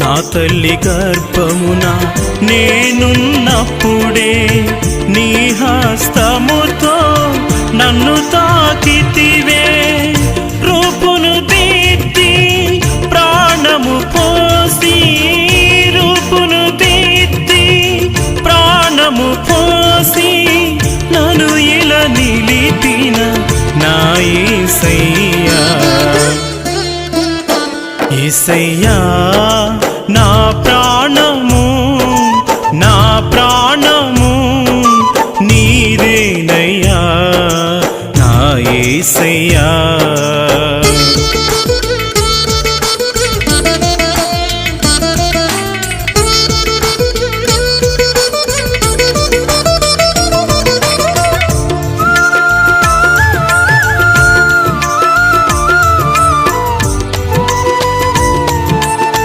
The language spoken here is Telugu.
నా తల్లి గర్భమున నేనున్నప్పుడే నీ హస్తముతో నన్ను తాకితివే. రూపును దిద్ది ప్రాణము పోసి, రూపును దిద్ది ప్రాణము పోసి నన్ను ఇలా నిలిపిన నా యేసయ్యా. యేసయ్యా నా ప్రాణము, నా ప్రాణము నీదేనయ్యా నా యేసయ్యా.